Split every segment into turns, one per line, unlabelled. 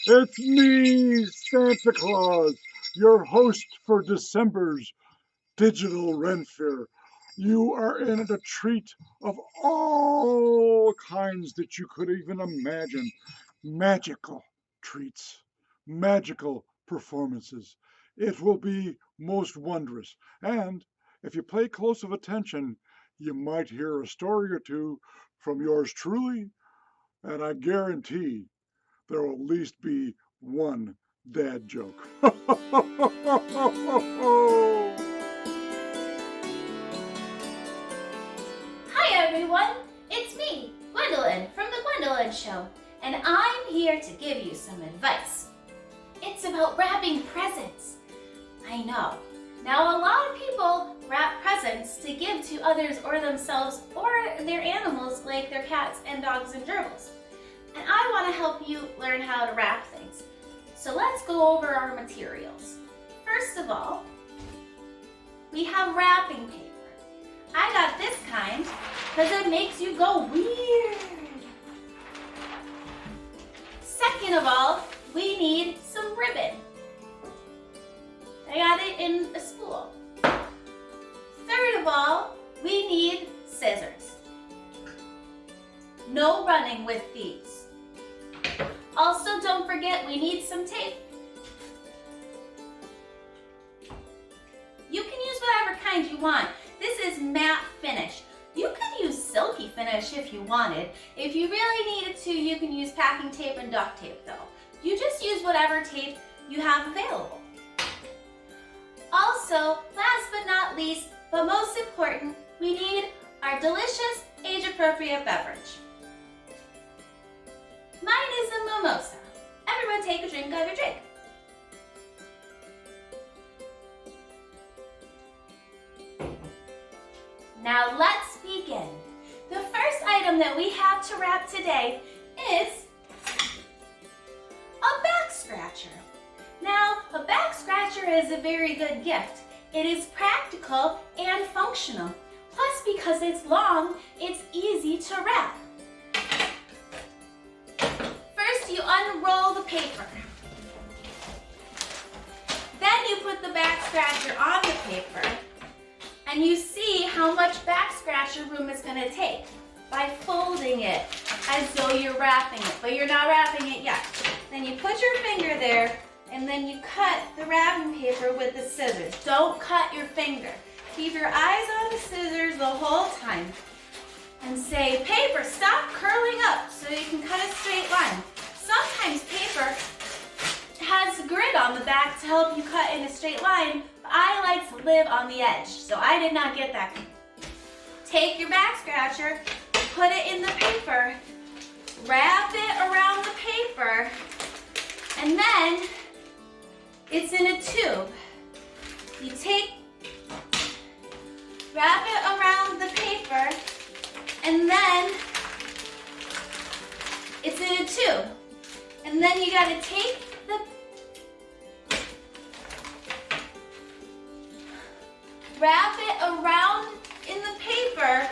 It's me, Santa Claus, your host for December's Digital Ren Fair. You are in a treat of all kinds that you could even imagine. Magical treats, magical performances. It will be most wondrous. And if you pay close of attention, you might hear a story or two from yours truly, and I guarantee there will at least be one dad joke.
Hi everyone, it's me, Gwendolyn from The Gwendolyn Show, and I'm here to give you some advice. It's about wrapping presents. I know. Now a lot of people wrap presents to give to others or themselves or their animals like their cats and dogs and gerbils. And I want to help you learn how to wrap things. So let's go over our materials. First of all, we have wrapping paper. I got this kind because it makes you go weird. Second of all, we need some ribbon. I got it in a spool. Third of all, we need scissors. No running with these. Also, don't forget we need some tape. You can use whatever kind you want. This is matte finish. You could use silky finish if you wanted. If you really needed to, you can use packing tape and duct tape though. You just use whatever tape you have available. Also, last but not least, but most important, we need our delicious, age-appropriate beverage. Mine is a mimosa. Everyone take a drink of your drink. Now let's begin. The first item that we have to wrap today is a back scratcher. Now, a back scratcher is a very good gift. It is practical and functional. Plus, because it's long, it's easy to wrap. First, you unroll the paper. Then you put the back scratcher on the paper, and you see how much back scratcher room it's going to take by folding it as though you're wrapping it, but you're not wrapping it yet. Then you put your finger there, and then you cut the wrapping paper with the scissors. Don't cut your finger. Keep your eyes on the scissors the whole time. And say, paper, stop curling up so you can cut a straight line. Sometimes paper has grid on the back to help you cut in a straight line, but I like to live on the edge, so I did not get that. Take your back scratcher, put it in the paper, wrap it around the paper, and then it's in a tube. You wrap it around the paper, and then it's in a tube. And then you gotta take wrap it around in the paper,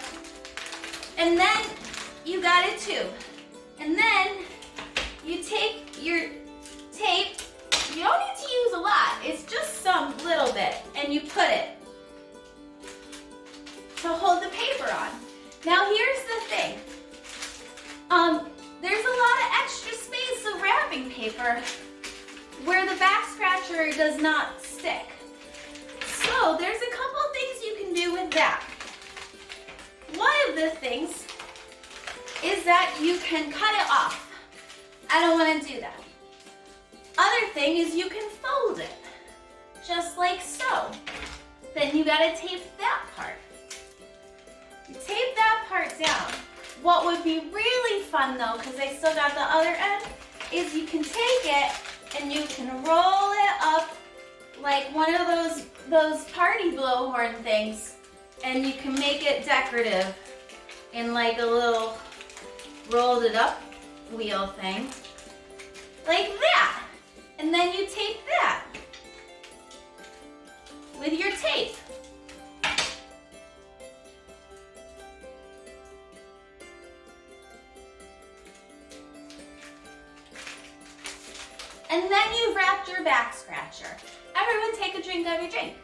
and then you got a tube. And then you take your tape. You don't need to use a lot. It's just some little bit, and you put it to hold the paper on. Now here's the thing. There's a lot of extra space of wrapping paper where the back scratcher does not stick. So there's a couple things you can do with that. One of the things is that you can cut it off. I don't want to do that. Other thing is you can fold it, just like so. Then you gotta tape that part. You tape that part down. What would be really fun though, because I still got the other end, is you can take it and you can roll it up like one of those party blowhorn things, and you can make it decorative in like a little rolled it up wheel thing. Like that. And then you tape that with your tape. And then you've wrapped your back scratcher. Everyone take a drink of your drink.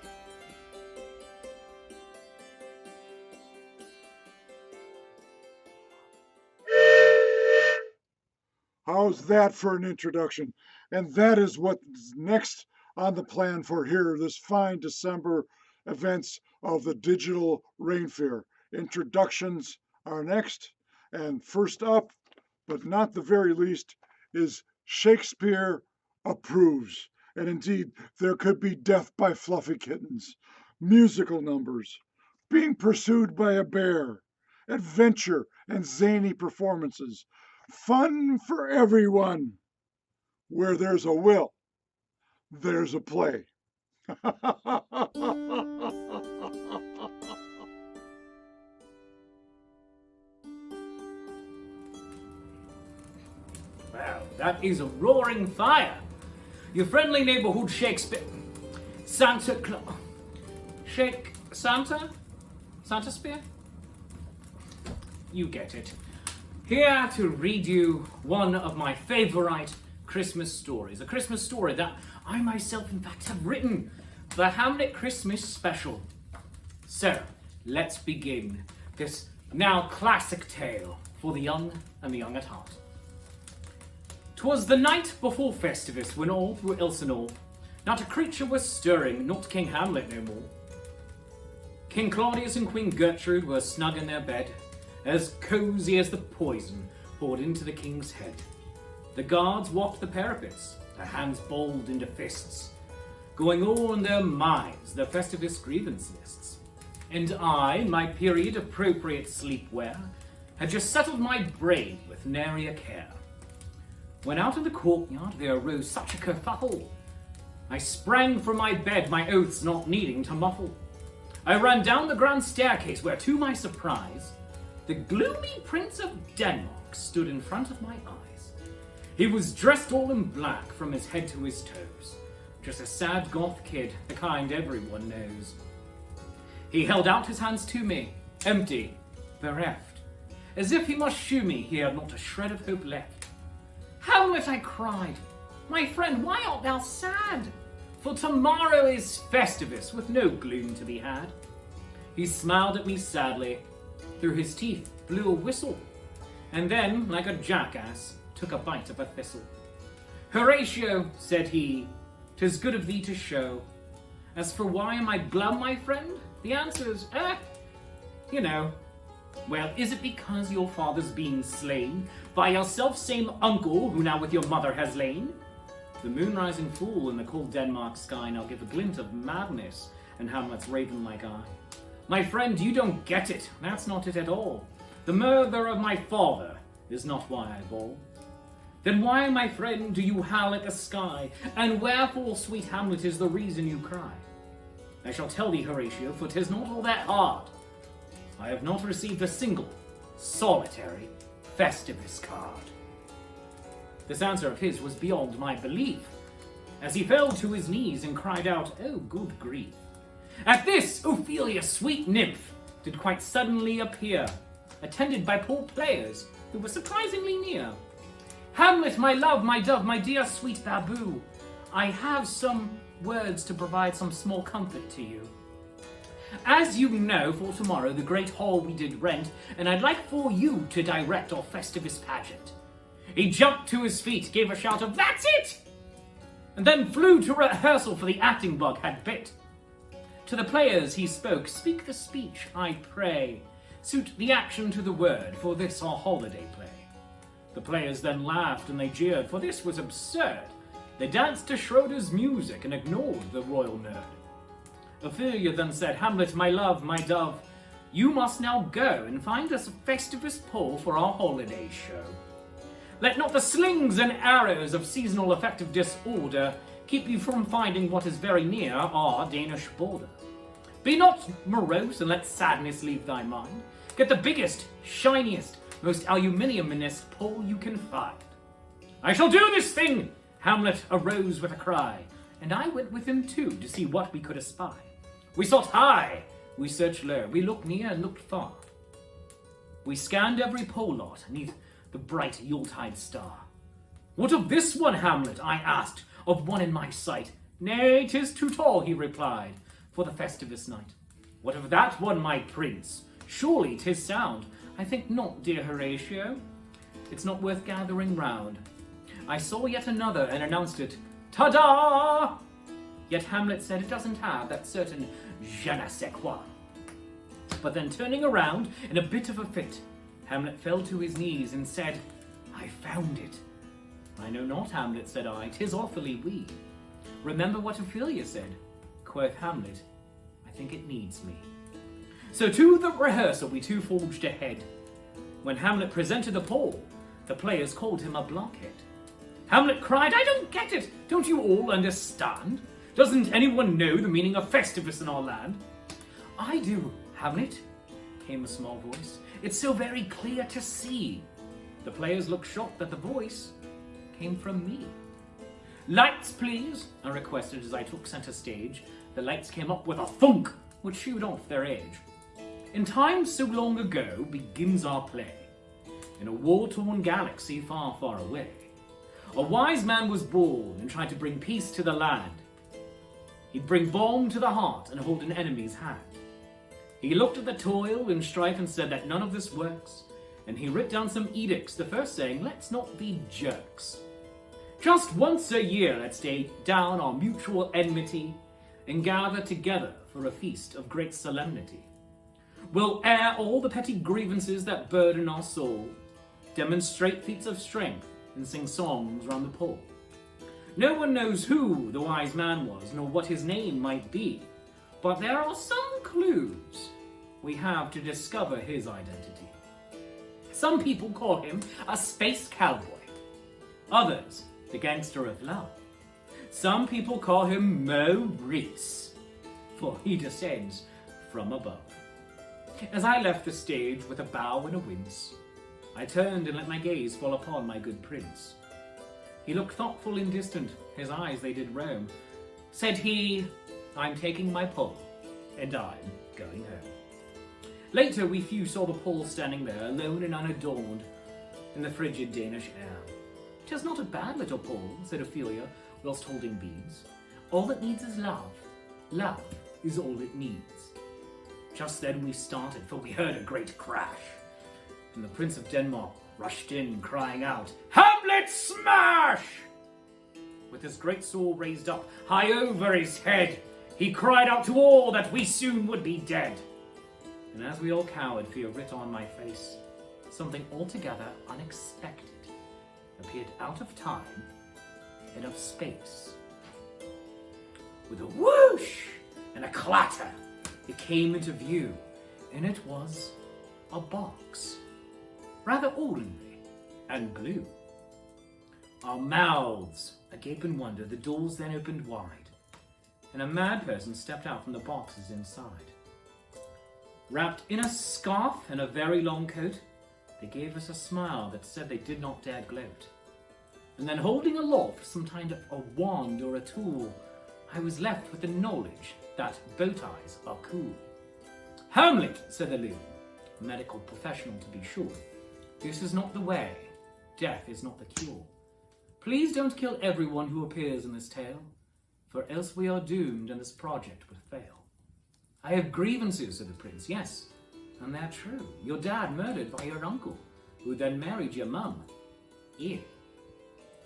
How's that for an introduction? And that is what's next on the plan for here, this fine December events of the Digital Rain Fair. Introductions are next, and first up, but not the very least, is Shakespeare Approves. And indeed, there could be death by fluffy kittens, musical numbers, being pursued by a bear, adventure and zany performances, fun for everyone. Where there's a will, there's a play.
Well, that is a roaring fire. Your friendly neighborhood Shakespeare... Santa Claus... Santa? Santa Spear? You get it. Here to read you one of my favorite Christmas stories. A Christmas story that I myself, in fact, have written. The Hamlet Christmas Special. So, let's begin this now classic tale for the young and the young at heart. 'Twas the night before Festivus, when all through Elsinore not a creature was stirring, not King Hamlet no more. King Claudius and Queen Gertrude were snug in their bed, as cozy as the poison poured into the king's head. The guards walked the parapets, their hands balled into fists, going o'er in their minds their Festivus grievance lists. And I, my period appropriate sleepwear, had just settled my brain with nary a care. When out of the courtyard there arose such a kerfuffle, I sprang from my bed, my oaths not needing to muffle. I ran down the grand staircase where, to my surprise, the gloomy Prince of Denmark stood in front of my eyes. He was dressed all in black from his head to his toes, just a sad goth kid, the kind everyone knows. He held out his hands to me, empty, bereft, as if he must shew me he had not a shred of hope left. Hamlet, I cried, my friend, why art thou sad? For tomorrow is Festivus, with no gloom to be had. He smiled at me sadly, through his teeth blew a whistle, and then, like a jackass, took a bite of a thistle. Horatio, said he, 'tis good of thee to show. As for why am I glum, my friend? The answer's, you know. Well, is it because your father's been slain by your self-same uncle who now with your mother has lain? The moon rising full in the cold Denmark sky now give a glint of madness in Hamlet's raven-like eye. My friend, you don't get it. That's not it at all. The murder of my father is not why I bawl. Then why, my friend, do you howl at the sky? And wherefore, sweet Hamlet, is the reason you cry? I shall tell thee, Horatio, for 'tis not all that hard. I have not received a single, solitary Festivus card. This answer of his was beyond my belief, as he fell to his knees and cried out, oh, good grief. At this, Ophelia, sweet nymph, did quite suddenly appear, attended by poor players who were surprisingly near. Hamlet, my love, my dove, my dear sweet baboo, I have some words to provide some small comfort to you. As you know, for tomorrow the great hall we did rent, and I'd like for you to direct our Festivus pageant. He jumped to his feet, gave a shout of, that's it! And then flew to rehearsal, for the acting bug had bit. To the players he spoke, speak the speech, I pray. Suit the action to the word, for this our holiday play. The players then laughed and they jeered, for this was absurd. They danced to Schroeder's music and ignored the royal nerd. Ophelia then said, Hamlet, my love, my dove, You must now go and find us a Festivus pole for our holiday show. Let not the slings and arrows of seasonal affective disorder keep you from finding what is very near our Danish border. Be not morose and let sadness leave thy mind. Get the biggest, shiniest, most aluminiuminous pole you can find. I shall do this thing! Hamlet arose with a cry, and I went with him too to see what we could espy. We sought high, we searched low, we looked near and looked far. We scanned every pole lot neath the bright Yuletide star. What of this one, Hamlet? I asked of one in my sight. Nay, 'tis too tall, he replied, for the Festivus night. What of that one, my prince? Surely 'tis sound. I think not, dear Horatio. It's not worth gathering round. I saw yet another and announced it. Ta-da! Yet Hamlet said it doesn't have that certain je ne sais quoi. But then turning around in a bit of a fit, Hamlet fell to his knees and said, I found it. I know not, Hamlet, said I, 'tis awfully wee. Remember what Ophelia said, quoth Hamlet, I think it needs me. So to the rehearsal we two forged ahead. When Hamlet presented the pole, the players called him a blockhead. Hamlet cried, I don't get it! Don't you all understand? Doesn't anyone know the meaning of Festivus in our land? I do, Hamlet, came a small voice. It's so very clear to see. The players looked shocked that the voice came from me. Lights, please, I requested as I took center stage. The lights came up with a thunk, which shooed off their age. In time so long ago begins our play, in a war-torn galaxy far, far away. A wise man was born and tried to bring peace to the land. He'd bring balm to the heart and hold an enemy's hand. He looked at the toil and strife and said that none of this works, and he writ down some edicts, the first saying, let's not be jerks. Just once a year let's stay down our mutual enmity and gather together for a feast of great solemnity. We'll air all the petty grievances that burden our soul, demonstrate feats of strength, and sing songs round the pole. No one knows who the wise man was, nor what his name might be, but there are some clues we have to discover his identity. Some people call him a space cowboy, others the gangster of love. Some people call him Maurice, for he descends from above. As I left the stage with a bow and a wince, I turned and let my gaze fall upon my good prince. He looked thoughtful and distant, his eyes they did roam. Said he, I'm taking my pole, and I'm going home. Later we few saw the pole standing there, alone and unadorned, in the frigid Danish air. 'Tis not a bad little pole, said Ophelia, whilst holding beads. All it needs is love. Love is all it needs. Just then we started, for we heard a great crash, and the Prince of Denmark rushed in, crying out, Hamlet smash! With his great sword raised up high over his head, he cried out to all that we soon would be dead. And as we all cowered, fear writ on my face, something altogether unexpected appeared out of time and of space. With a whoosh and a clatter, it came into view, and it was a box, rather ordinary and blue. Our mouths agape in wonder, the doors then opened wide, and a mad person stepped out from the boxes inside. Wrapped in a scarf and a very long coat, they gave us a smile that said they did not dare gloat. And then holding aloft some kind of a wand or a tool, I was left with the knowledge that bow ties are cool. Hamlet, said the loon, a medical professional to be sure, this is not the way, death is not the cure. Please don't kill everyone who appears in this tale, for else we are doomed and this project would fail. I have grievances, said the prince, yes, and they're true. Your dad murdered by your uncle, who then married your mum. Ew.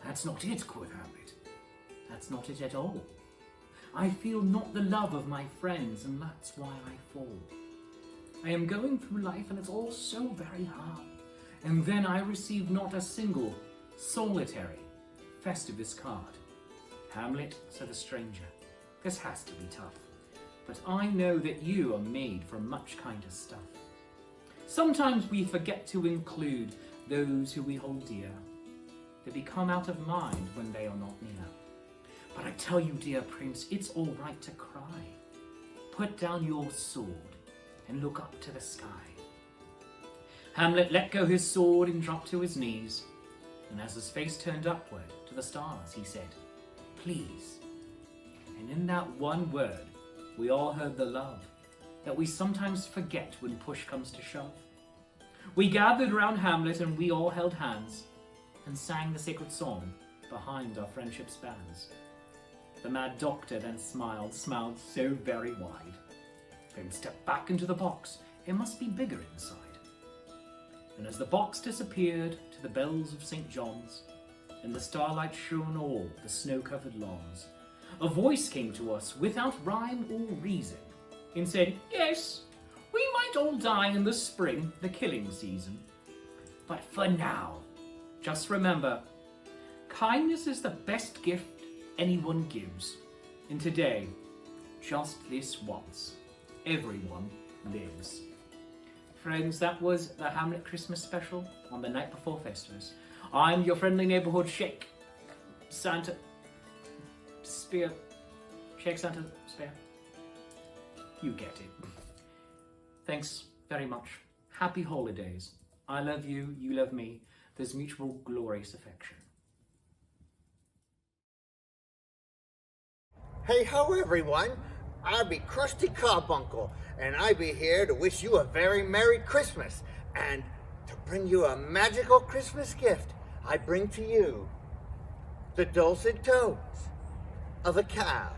That's not it, quoth Hamlet. That's not it at all. I feel not the love of my friends, and that's why I fall. I am going through life, and it's all so very hard. And then I receive not a single, solitary, Festivus card. Hamlet, said the stranger, this has to be tough. but I know that you are made from much kinder stuff. Sometimes we forget to include those who we hold dear. They become out of mind when they are not near. But I tell you, dear prince, it's all right to cry. Put down your sword and look up to the sky. Hamlet let go his sword and dropped to his knees, and as his face turned upward to the stars, he said, "Please." And in that one word, we all heard the love that we sometimes forget when push comes to shove. We gathered round Hamlet and we all held hands and sang the sacred song behind our friendship's bands. The mad doctor then smiled so very wide, then stepped back into the box. It must be bigger inside. And as the box disappeared to the bells of St. John's, and the starlight shone all the snow-covered lawns, a voice came to us without rhyme or reason, and said, "Yes, we might all die in the spring, the killing season. But for now, just remember, kindness is the best gift anyone gives. And today, just this once, everyone lives." Friends, that was the Hamlet Christmas special on the night before Festivus. I'm your friendly neighborhood Shake Santa Spear. Shake Santa Spear. You get it. Thanks very much. Happy holidays. I love you, you love me. There's mutual glorious affection.
Hey ho everyone, I be Krusty Carbuncle, and I be here to wish you a very Merry Christmas, and to bring you a magical Christmas gift. I bring to you the dulcet tones of a cow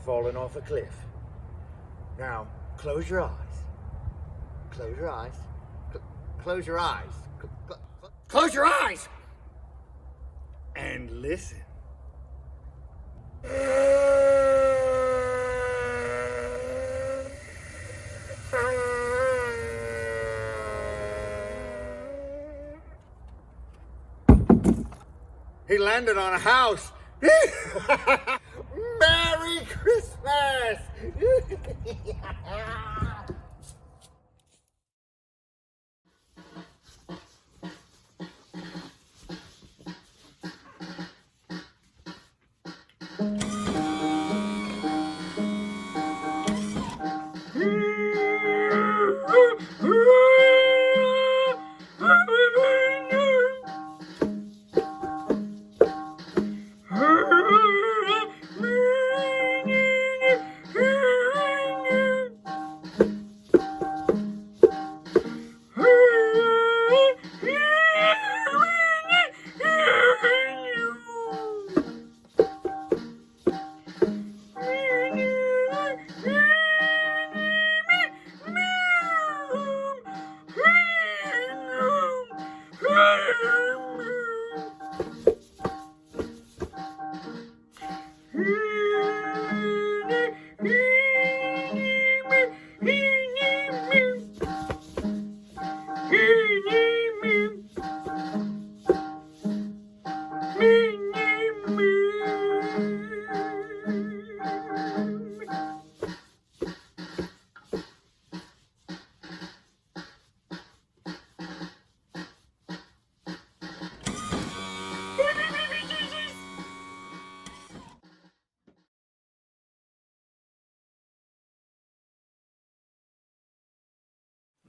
falling off a cliff. Now, close your eyes. Close your eyes. Close your eyes. Close your eyes! And listen. He landed on a house. Merry Christmas!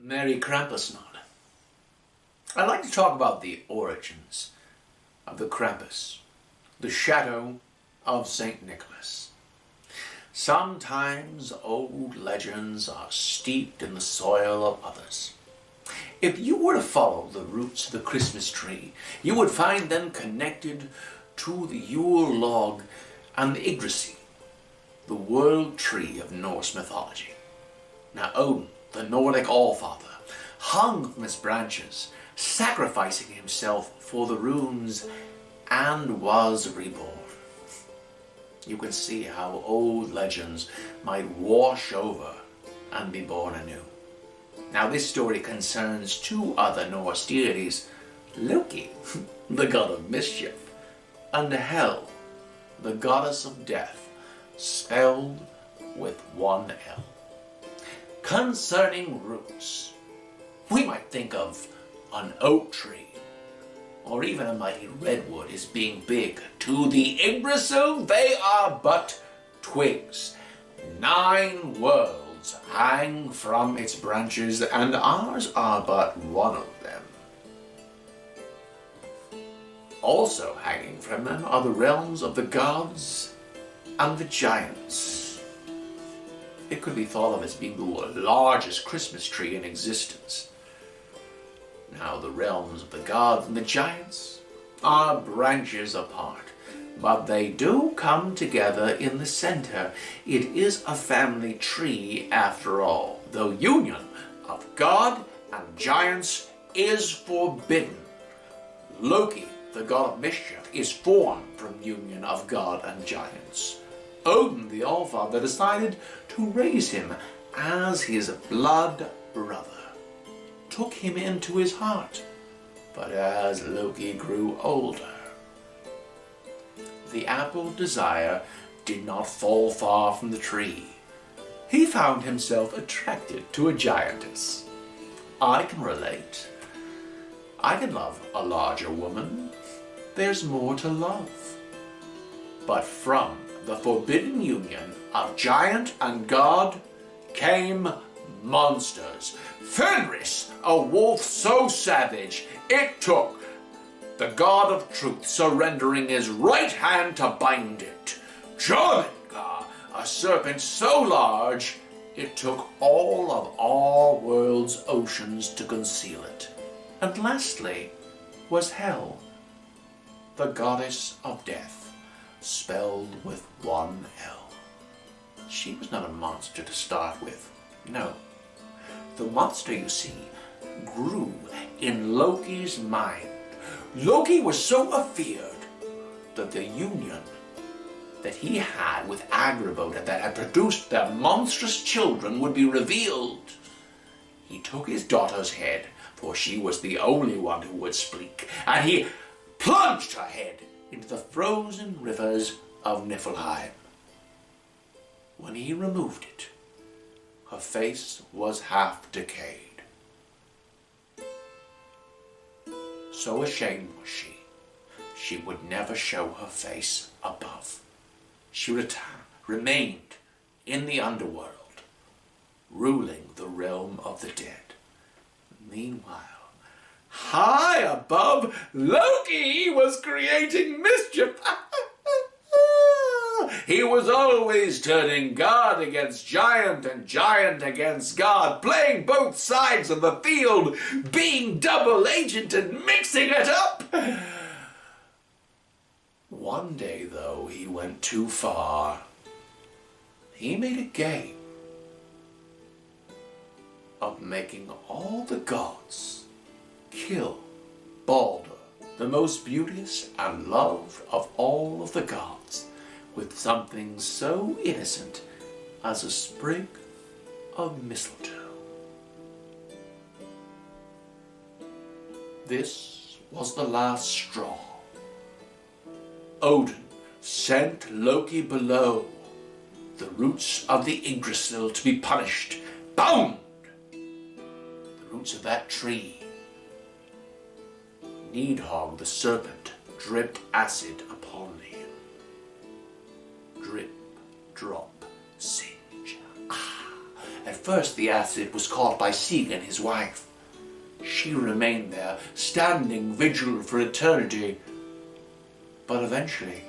Merry Krampusnacht. I'd like to talk about the origins of the Krampus, the shadow of St. Nicholas. Sometimes old legends are steeped in the soil of others. If you were to follow the roots of the Christmas tree, you would find them connected to the Yule log and the Yggdrasil, the world tree of Norse mythology. Now Odin, the Nordic Allfather, hung from its branches, sacrificing himself for the runes, and was reborn. You can see how old legends might wash over and be born anew. Now this story concerns two other Norse deities, Loki, the god of mischief, and Hel, the goddess of death, spelled with one L. Concerning roots, we might think of an oak tree, or even a mighty redwood as being big. To the Yggdrasil, they are but twigs. 9 worlds hang from its branches, and ours are but one of them. Also hanging from them are the realms of the gods and the giants. It could be thought of as being the largest Christmas tree in existence. Now, the realms of the gods and the giants are branches apart, but they do come together in the center. It is a family tree after all. The union of God and giants is forbidden. Loki, the god of mischief, is formed from union of God and giants. Odin, the Allfather, decided to raise him as his blood brother, took him into his heart. But as Loki grew older, the apple of desire did not fall far from the tree. He found himself attracted to a giantess. I can relate. I can love a larger woman. There's more to love. But from the forbidden union of giant and god came monsters. Fenris, a wolf so savage it took the god of truth surrendering his right hand to bind it. Jormungandr, a serpent so large it took all of our world's oceans to conceal it. And lastly was Hel, the goddess of death, spelled with one L. She was not a monster to start with. No. The monster, you see, grew in Loki's mind. Loki was so afeared that the union that he had with Angrboda that had produced their monstrous children would be revealed. He took his daughter's head, for she was the only one who would speak, and he plunged her head into the frozen rivers of Niflheim. When he removed it, her face was half decayed. So ashamed was she would never show her face above. She remained in the underworld, ruling the realm of the dead. Meanwhile, high above, Loki was creating mischief. He was always turning God against giant and giant against God, playing both sides of the field, being double agent and mixing it up. One day, though, he went too far. He made a game of making all the gods kill Balder, the most beauteous and loved of all of the gods, with something so innocent as a sprig of mistletoe. This was the last straw. Odin sent Loki below the roots of the Yggdrasil to be punished, bound. The roots of that tree. Nidhogg the serpent dripped acid upon him. Drip, drop, singe. At first the acid was caught by Sigyn, his wife. She remained there, standing vigilant for eternity. But eventually,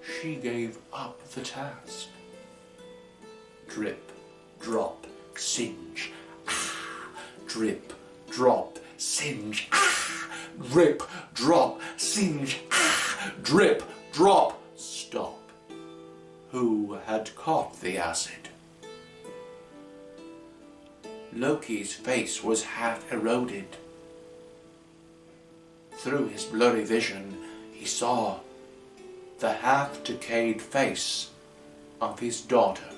she gave up the task. Drip, drop, singe. Drip, drop, singe. Drip, drop, singe. Drip, drop, stop. Who had caught the acid? Loki's face was half eroded. Through his blurry vision, he saw the half-decayed face of his daughter.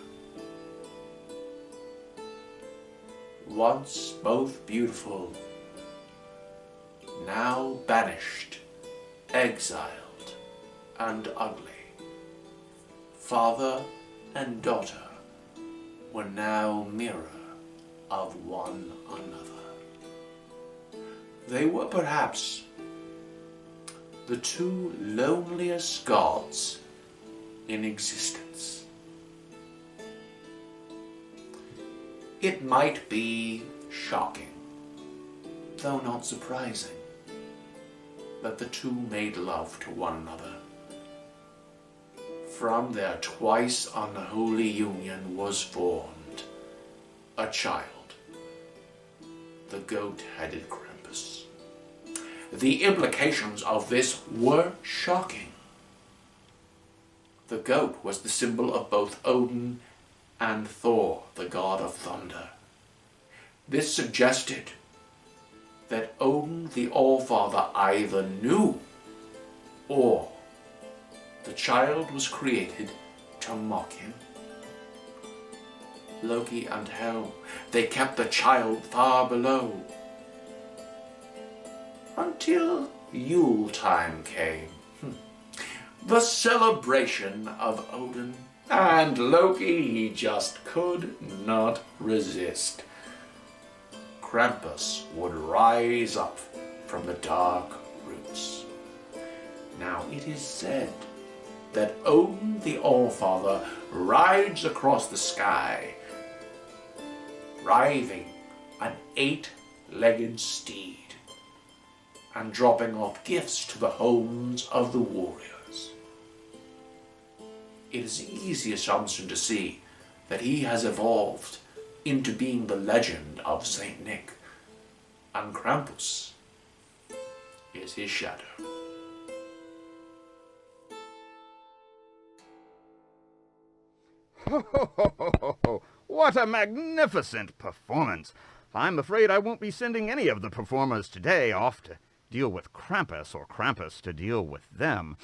Once both beautiful, now banished, exiled, and ugly. Father and daughter were now mirror of one another. They were perhaps the two loneliest gods in existence. It might be shocking, though not surprising, that the two made love to one another. From their twice unholy union was formed a child, the goat-headed Krampus. The implications of this were shocking. The goat was the symbol of both Odin and Thor, the god of thunder. This suggested that Odin the All-Father either knew or the child was created to mock him. Loki and Hel, they kept the child far below. Until Yule time came, the celebration of Odin, and Loki, he just could not resist. Krampus would rise up from the dark roots. Now it is said that Odin the All-Father rides across the sky, riding an 8-legged steed and dropping off gifts to the homes of the warriors. It is an easy assumption to see that he has evolved into being the legend of Saint Nick, and Krampus is his shadow.
Ho, ho, ho, ho, ho, ho. What a magnificent performance! I'm afraid I won't be sending any of the performers today off to deal with Krampus or Krampus to deal with them.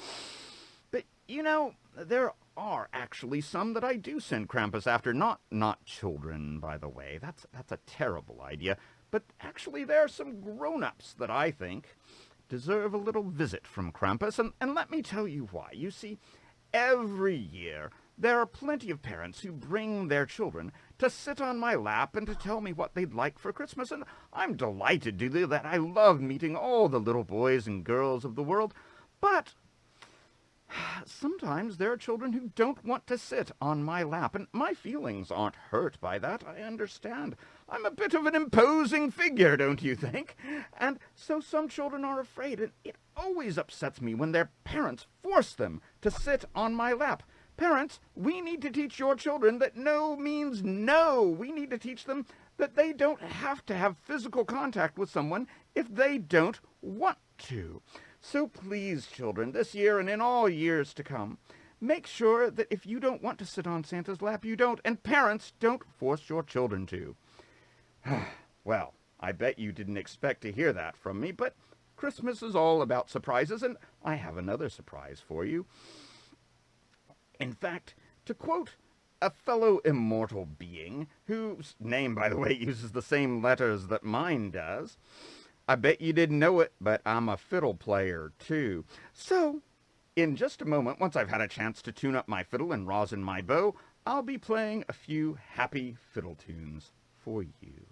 But, you know, there are actually some that I do send Krampus after. Not children, by the way. That's a terrible idea. But actually there are some grown-ups that I think deserve a little visit from Krampus, and let me tell you why. You see, every year there are plenty of parents who bring their children to sit on my lap and to tell me what they'd like for Christmas, and I'm delighted to do that. I love meeting all the little boys and girls of the world, but sometimes there are children who don't want to sit on my lap, and my feelings aren't hurt by that. I understand. I'm a bit of an imposing figure, don't you think? And so some children are afraid, and it always upsets me when their parents force them to sit on my lap. Parents, we need to teach your children that no means no. We need to teach them that they don't have to have physical contact with someone if they don't want to. So please, children, this year and in all years to come, make sure that if you don't want to sit on Santa's lap, you don't, and parents, don't force your children to. Well, I bet you didn't expect to hear that from me, but Christmas is all about surprises, and I have another surprise for you. In fact, to quote a fellow immortal being, whose name, by the way, uses the same letters that mine does, I bet you didn't know it, but I'm a fiddle player, too. So, in just a moment, once I've had a chance to tune up my fiddle and rosin my bow, I'll be playing a few happy fiddle tunes for you.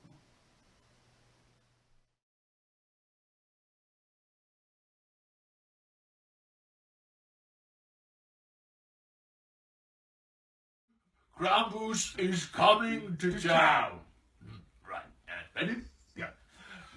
Krampus is coming to town. Right, ready? Yeah.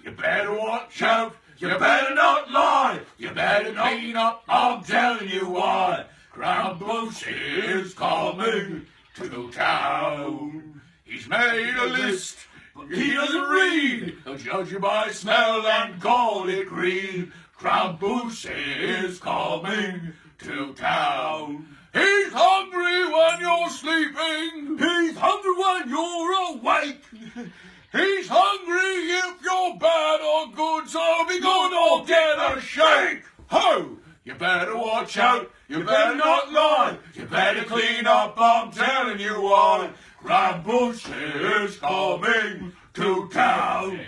You better watch out. You better not lie. You better clean up. I'm telling you why. Krampus is coming to town. He's made a list, but he doesn't read. He'll judge you by smell and call it greed. Krampus is coming to town. He's hungry when you're sleeping. He's hungry when you're awake. He's hungry if you're bad or good, so be good or get a shake. Ho! You better watch out. You better not lie. You better clean up, I'm telling you why. Krampus is coming to town.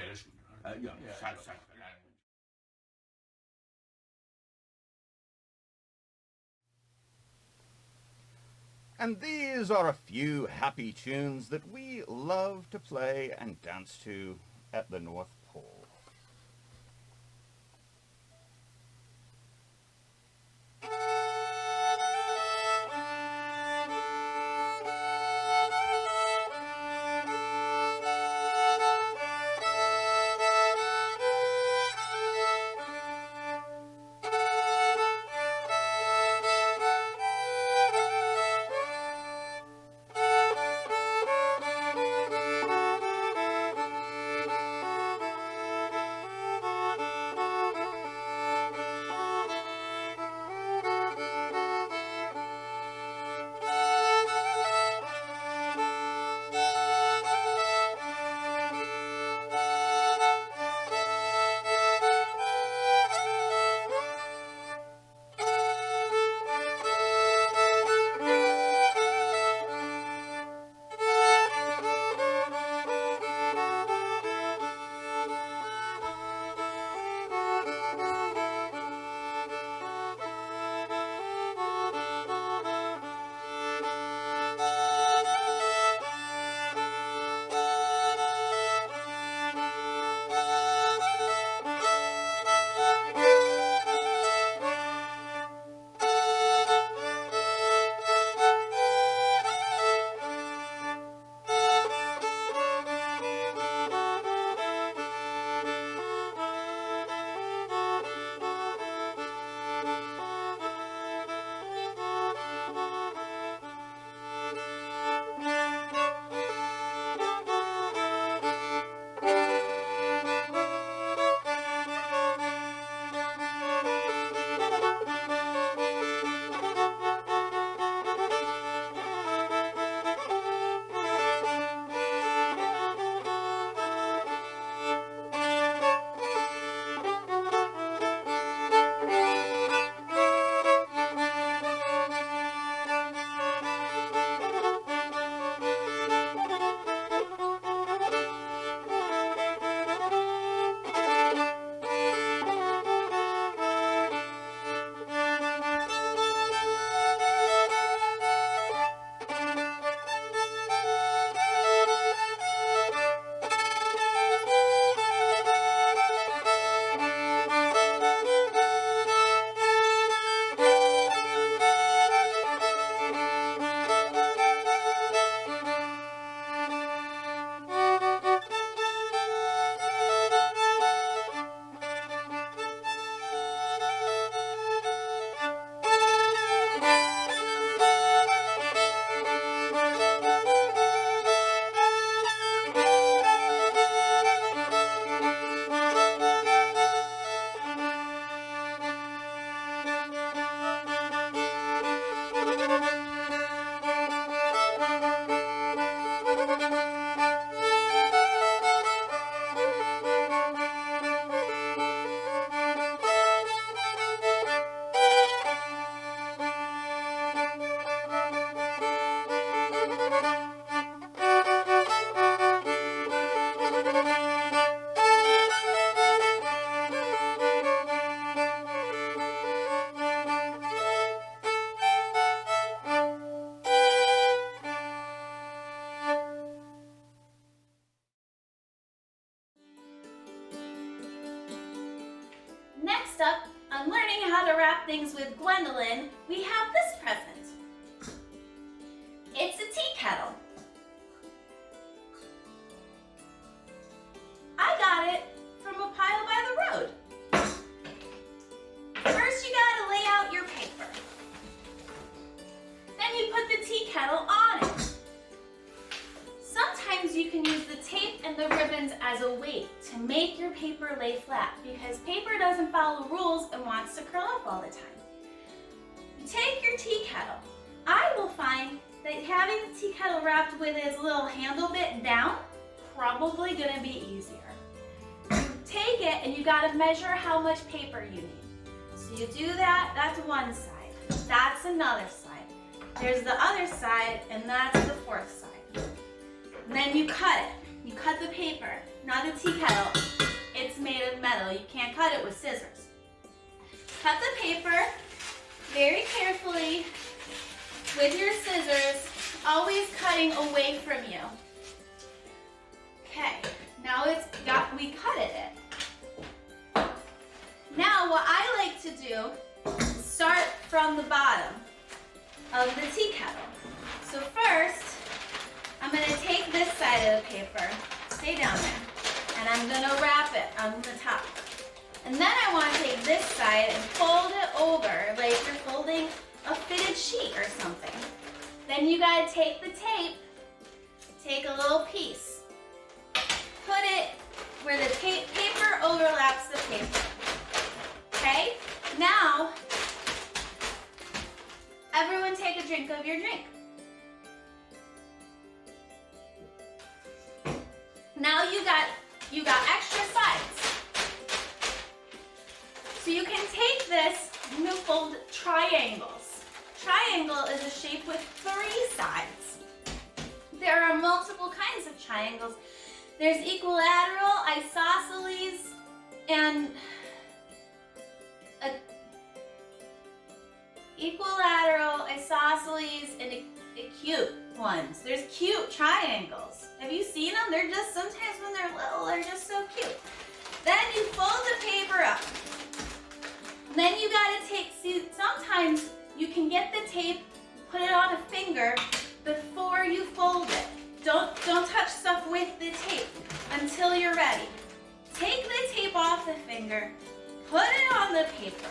And these are a few happy tunes that we love to play and dance to at the North Pole.
Next up, on learning how to wrap things with Gwendolyn, we have this present. It's a tea kettle. I got it from a pile by the road. First, you gotta lay out your paper. Then you put the tea kettle on it. Sometimes you can use the tape and the ribbons as a weight to make your paper lay flat because paper doesn't follow rules and wants to curl up all the time. You take your tea kettle. I will find that having the tea kettle wrapped with its little handle bit down, probably gonna be easier. You take it and you gotta measure how much paper you need. So you do that, that's one side. That's another side. There's the other side and that's the fourth side. And then you cut it. You cut the paper, not the tea kettle. It's made of metal. You can't cut it with scissors. Cut the paper very carefully with your scissors, always cutting away from you. Okay, now we cutted it. Now what I like to do is start from the bottom of the tea kettle. So first, I'm gonna take this side of the paper, stay down there, and I'm gonna wrap it on the top. And then I wanna take this side and fold it over like you're folding a fitted sheet or something. Then you gotta take the tape, take a little piece, put it where the paper overlaps the paper. Okay? Now, everyone take a drink of your drink. Now you got extra sides. So you can take this and you fold triangles. Triangle is a shape with 3 sides. There are multiple kinds of triangles. There's equilateral, isosceles, and acute ones. There's cute triangles. Have you seen them? They're just, sometimes when they're little, they're just so cute. Then you fold the paper up. Then you gotta see, sometimes you can get the tape, put it on a finger before you fold it. Don't touch stuff with the tape until you're ready. Take the tape off the finger, put it on the paper.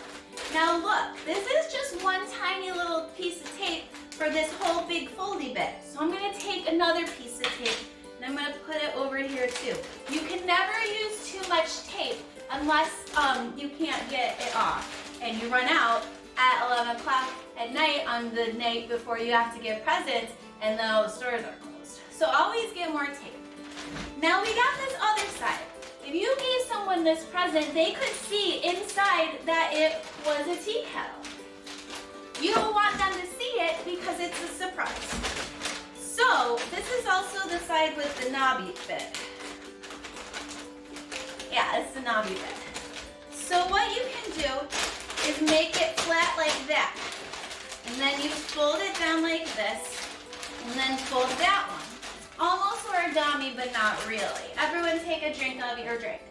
Now look, this is just one tiny little piece of tape for this whole big foldy bit. So I'm gonna take another piece of tape and I'm gonna put it over here too. You can never use too much tape unless you can't get it off and you run out at 11 o'clock at night on the night before you have to give presents and all the stores are closed. So always get more tape. Now we got this other side. If you gave someone this present, they could see inside that it was a tea kettle. You don't want them to see it because it's a surprise. So this is also the side with the knobby bit. Yeah, it's the knobby bit. So what you can do is make it flat like that. And then you fold it down like this, and then fold that one. Almost origami, but not really. Everyone take a drink of your drink.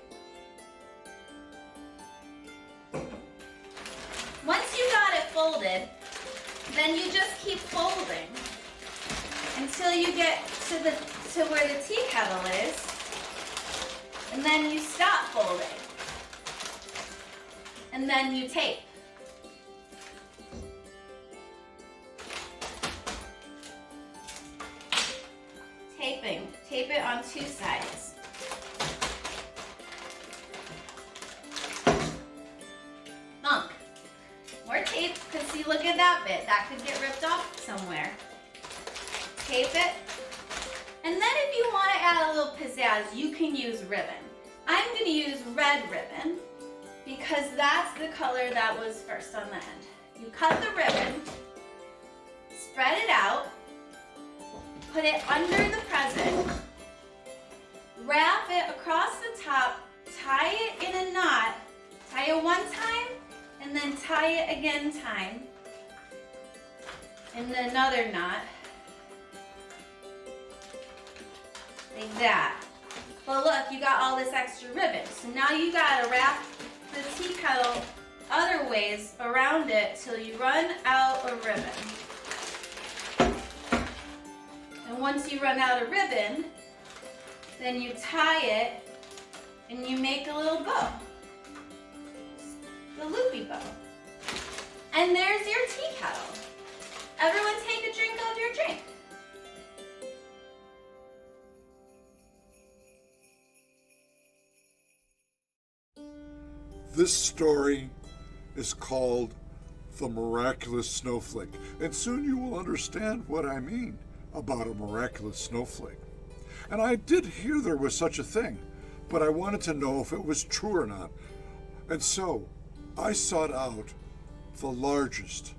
Once you got it folded, then you just keep folding until you get to where the tea kettle is, and then you stop folding, and then you tape. Tape it on 2 sides. More tape, because see, look at that bit. That could get ripped off somewhere. Tape it. And then if you want to add a little pizzazz, you can use ribbon. I'm going to use red ribbon because that's the color that was first on the end. You cut the ribbon, spread it out, put it under the present, wrap it across the top, tie it in a knot, tie it one time, and then tie it again time, and then another knot, like that. But look, you got all this extra ribbon. So now you gotta wrap the tea kettle other ways around it till you run out of ribbon. And once you run out of ribbon, then you tie it and you make a little bow. The loopy bow. And there's your tea kettle. Everyone take a drink of your drink.
This story is called The Miraculous Snowflake, and soon you will understand what I mean about a miraculous snowflake. And I did hear there was such a thing, but I wanted to know if it was true or not. And so I sought out the largest,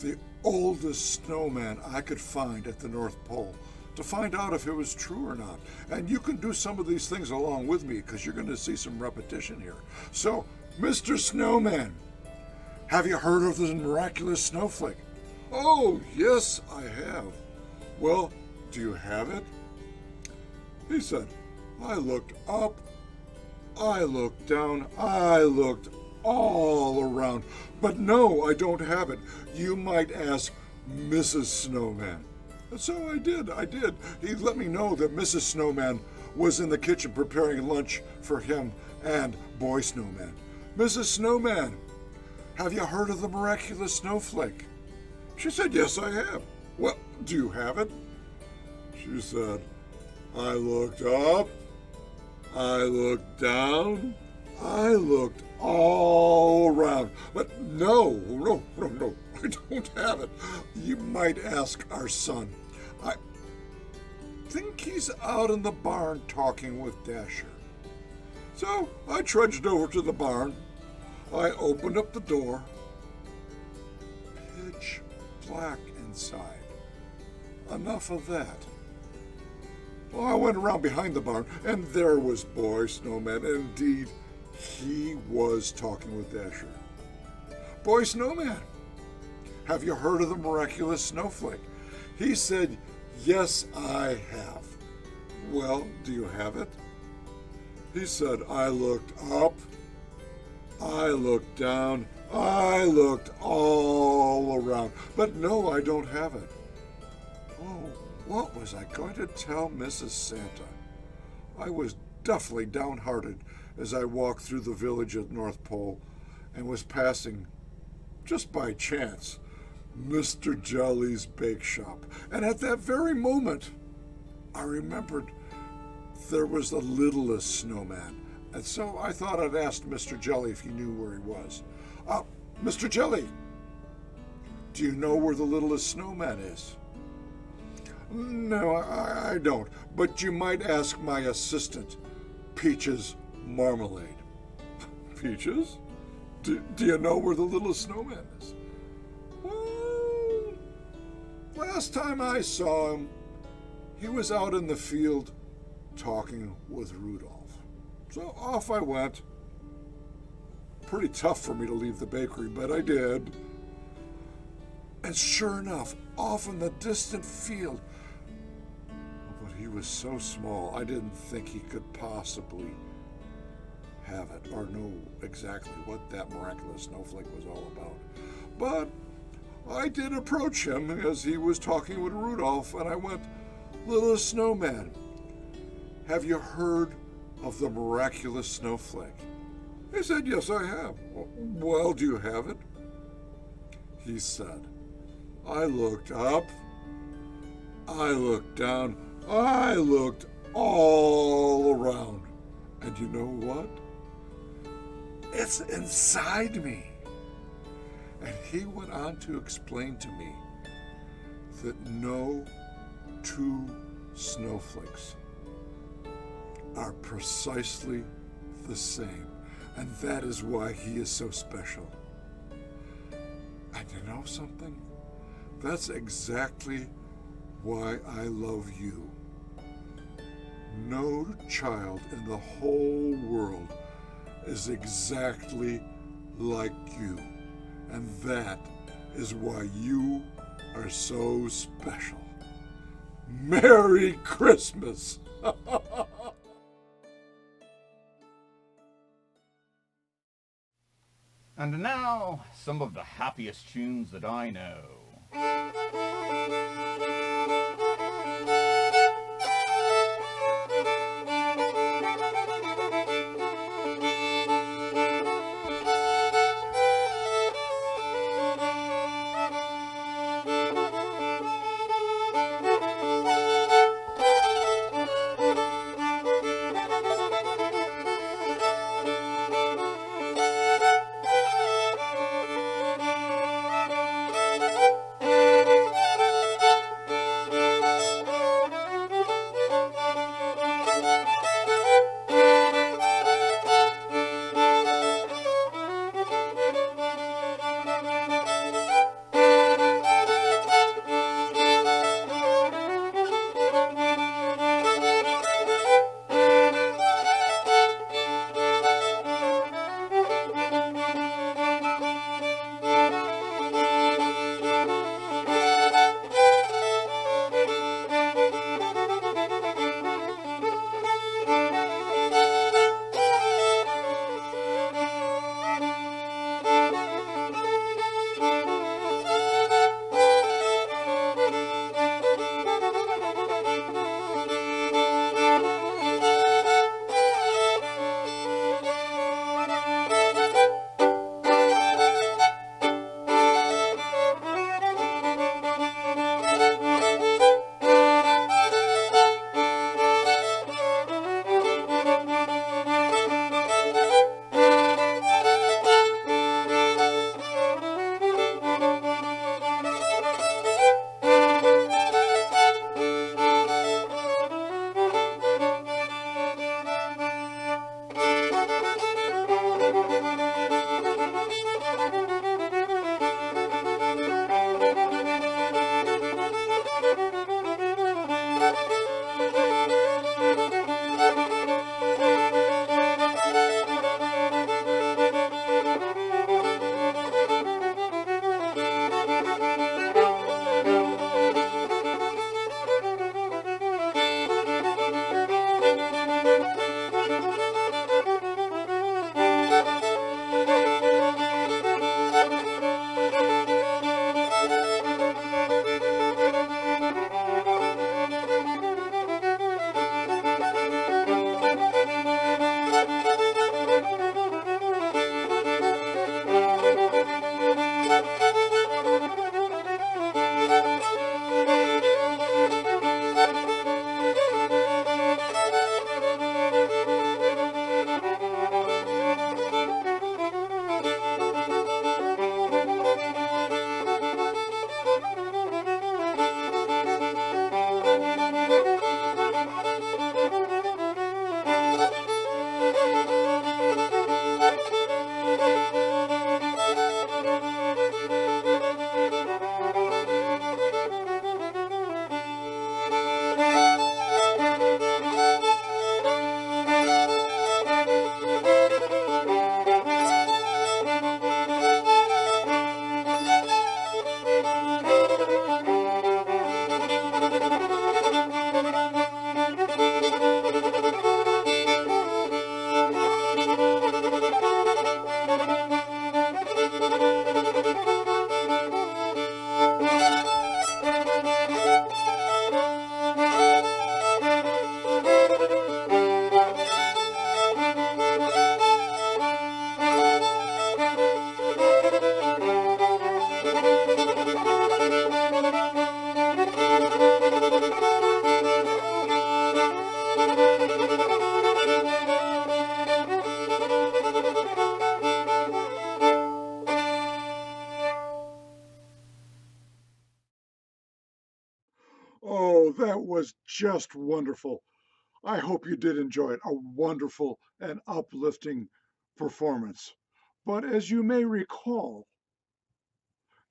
the oldest snowman I could find at the North Pole to find out if it was true or not. And you can do some of these things along with me because you're going to see some repetition here. So, Mr. Snowman, have you heard of the miraculous snowflake? Oh, yes, I have. Well, do you have it? He said, I looked up, I looked down, I looked all around. But no, I don't have it. You might ask Mrs. Snowman. And so I did. He let me know that Mrs. Snowman was in the kitchen preparing lunch for him and Boy Snowman. Mrs. Snowman, have you heard of the miraculous snowflake? She said, yes, I have. Well, do you have it? She said, I looked up, I looked down, I looked all around. But no, I don't have it. You might ask our son. I think he's out in the barn talking with Dasher. So I trudged over to the barn. I opened up the door. Pitch black inside. Enough of that. Well, I went around behind the barn, and there was Boy Snowman. Indeed, he was talking with Dasher. Boy Snowman, have you heard of the miraculous snowflake? He said, yes, I have. Well, do you have it? He said, I looked up, I looked down, I looked all around. But no, I don't have it. Oh, what was I going to tell Mrs. Santa? I was definitely downhearted as I walked through the village at North Pole and was passing, just by chance, Mr. Jolly's bake shop. And at that very moment, I remembered there was the littlest snowman. And so I thought I'd ask Mr. Jelly if he knew where he was. Mr. Jelly, do you know where the littlest snowman is? No, I don't. But you might ask my assistant, Peaches Marmalade. Peaches? Do you know where the littlest snowman is? Well, last time I saw him, he was out in the field talking with Rudolph. So off I went. Pretty tough for me to leave the bakery, but I did. And sure enough, off in the distant field, but he was so small, I didn't think he could possibly have it or know exactly what that miraculous snowflake was all about. But I did approach him as he was talking with Rudolph, and I went, Little Snowman, have you heard of the miraculous snowflake? He said, yes, I have. Well, do you have it? He said, I looked up, I looked down, I looked all around. And you know what? It's inside me. And he went on to explain to me that no two snowflakes are precisely the same. And that is why he is so special. And you know something? That's exactly why I love you. No child in the whole world is exactly like you. And that is why you are so special. Merry Christmas!
And now, some of the happiest tunes that I know.
that was just wonderful. I hope you did enjoy it. A wonderful and uplifting performance. But as you may recall,